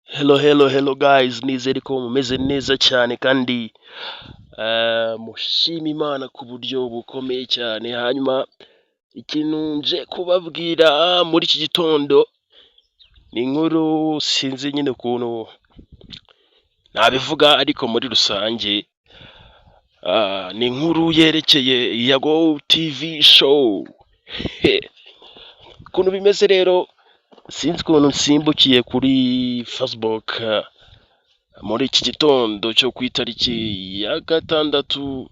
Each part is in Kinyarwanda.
Hello guys, nizere ko mumeze neza cyane kandi mushima Imana ku buryo bukomeye cyane. Hanyuma ikintu nje kubabwira muri iki gitondo ni inkuru sinzi nyine ukuntu nabivuga, ariko muri rusange ni inkuru yerekeye Yago TV show. Ukuntu bimeze rero, sinzi ukuntu nsimbukiye kuri Facebook muri iki gitondo cyo ku itariki ya gatandatu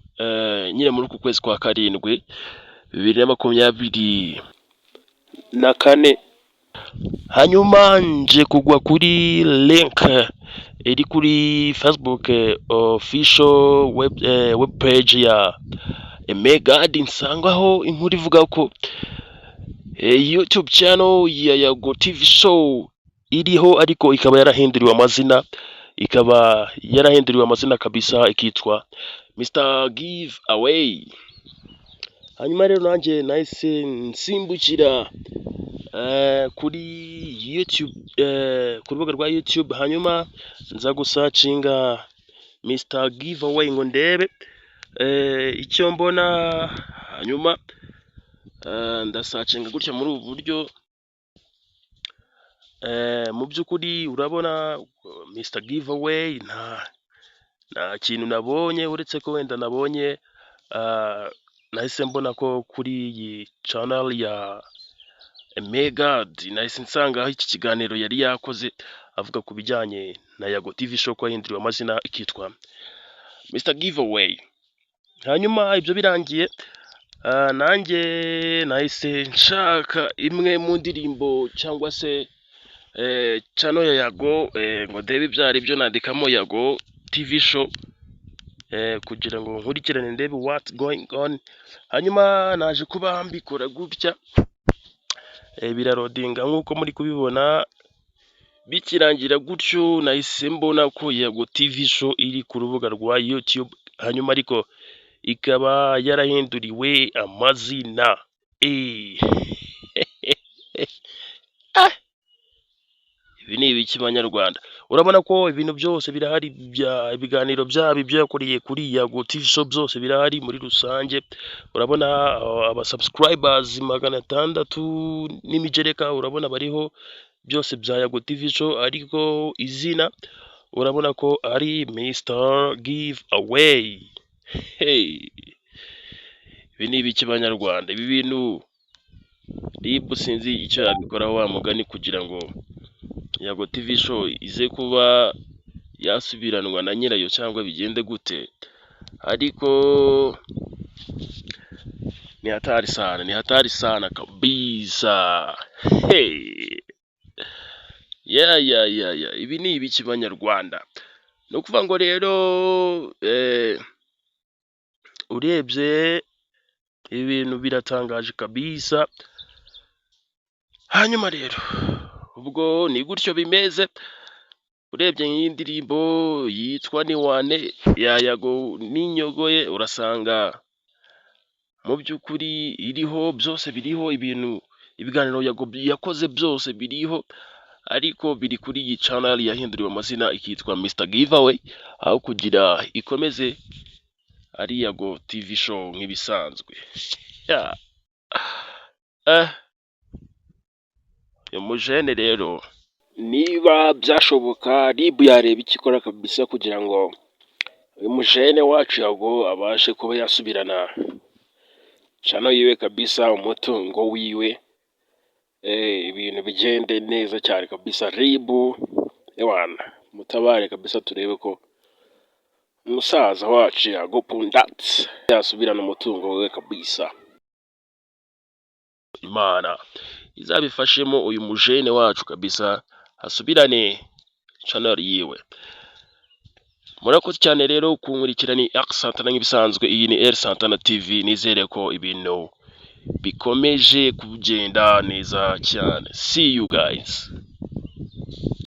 nyine muri uku kwezi kwa karindwi 2024. Hanyuma nje kugwa kuri link iri kuri Facebook official web page ya Megad, nsangaho inkuru ivuga ko YouTube channel ya Yago TV show iriho, ariko ikaba yarahinduriwe amazina kabisa, ikitwa Mr Give Away. Hanyuma rero nanjye nahise nsimbukira kuri YouTube, ku rubuga rwa YouTube, hanyuma nza gusacinga Mr Give Away ngo ndebe icyo mbona. Hanyuma ndasacinga gutya muri ubu buryo. Mu by'ukuri urabona Mr Give Away nta kintu nabonye, uretse ko wenda nabonye nahise mbona ko kuri iyi channel ya Megad nahise nsangaho iki kiganiro yari yakoze avuga ku bijyanye na Yago TV show ko yahinduriwe amazina ikitwa Mr Give Away. Hanyuma ibyo birangiye, nanjye nahise nshaka imwe mu ndirimbo cyangwa se channel ya Yago ngo ndebe ibyo ari byo, nandikamo Yago TV show kugira ngo nkurikirane ndebe what going on. Hanyuma naje kuba mbikora gutya, birarodinga nk'uko muri kubibona. Bikirangira gutyo nahise mbona ko Yago TV show iri ku rubuga rwa YouTube, hanyuma ariko ikaba yarahinduriwe amazina. Ibi ni ibiki banyarwanda? Urabona ko ibintu byose birahari, ibiganiro byabo ibyo yakoreye kuri Yago TV show byose birahari muri rusange. Urabona aba subscribers 600 n'imigereka, urabona bariho byose bya Yago TV show, ariko izina urabona ko ari Mr Give Away. Ibi ni ibiki banyarwanda? Ibi bintu RIB sinzi icyo yabikoraho wa mugani kugira ngo Yago TV show ize kuba yasubiranwa na nyirayo cyangwa bigende gute, ariko ni hatari sana kabisa. Ibi ni ibiki banyarwanda? No kuvuga ngo rero urebye ibintu biratangaje kabisa. Hanyuma rero ubwo ni gutyo bimeze. Urebye iyi ndirimbo yitwa Ni Wane ya Yago n'inyogoye, urasanga mu by'ukuri iriho byose, biriho ibiganiro Yago yakoze byose biriho, ariko biri kuri iyi channel yahinduriwe amazina ikitwa Mr Give Away, aho kugira ikomeze ari Yago TV show nk'ibisanzwe. Umujene rero, niba byashoboka RIB yareba ikikora kabisa kugira ngo uyu mujene wacu Yago abashe kuba yasubirana channel yiwe kabisa, umutungo wiwe, ibintu bigende neza cyane kabisa. RIB ewana mutabare kabisa, turebe ko umusaza wacu Yago Pundat yasubirana umutungo wiwe kabisa. Imana izabifashemo uyu mujene wacu kabisa hasubirane channel yiwe. Murakoze cyane rero kunkurikira. Ni R Santana nk'ibisanzwe, iyi ni R Santana TV. Nizere ko ibintu bikomeje kugenda neza cyane. See you guys.